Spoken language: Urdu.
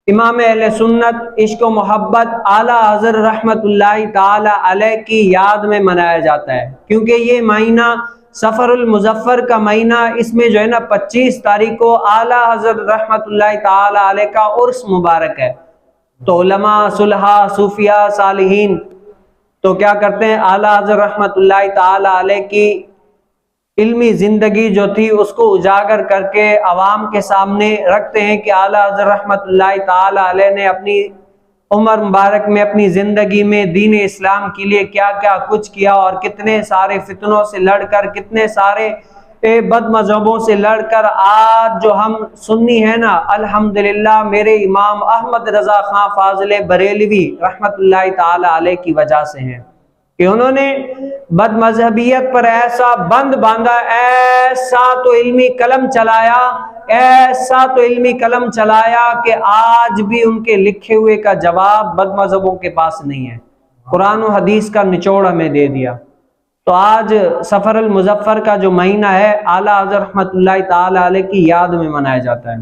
امام اہل سنت عشق و محبت اعلیٰ حضرت رحمت اللہ تعالی علیہ کی یاد میں منایا جاتا ہے، کیونکہ یہ مہینہ سفر المظفر کا مہینہ، اس میں جو ہے نا 25 تاریخ کو اعلیٰ حضرت رحمت اللہ تعالی علیہ کا عرس مبارک ہے۔ تو علماء، صلحاء، صوفیاء، صالحین تو کیا کرتے ہیں، اعلیٰ حضرت رحمت اللہ تعالی علیہ کی علمی زندگی جو تھی اس کو اجاگر کر کے عوام کے سامنے رکھتے ہیں کہ اعلیٰ حضرت رحمت اللہ تعالی علیہ نے اپنی عمر مبارک میں، اپنی زندگی میں دین اسلام کے لیے کیا کیا کچھ کیا، اور کتنے سارے فتنوں سے لڑ کر، کتنے سارے بد مذہبوں سے لڑ کر آج جو ہم سنی ہیں نا، الحمدللہ میرے امام احمد رضا خان فاضل بریلوی رحمت اللہ تعالی علیہ کی وجہ سے ہیں، کہ انہوں نے بد مذہبیت پر ایسا بند باندھا، ایسا تو علمی قلم چلایا، ایسا تو علمی قلم چلایا کہ آج بھی ان کے لکھے ہوئے کا جواب بد مذہبوں کے پاس نہیں ہے۔ قرآن و حدیث کا نچوڑ ہمیں دے دیا۔ تو آج سفر المظفر کا جو مہینہ ہے، اعلیٰ حضرت رحمت اللہ تعالی علیہ کی یاد میں منایا جاتا ہے۔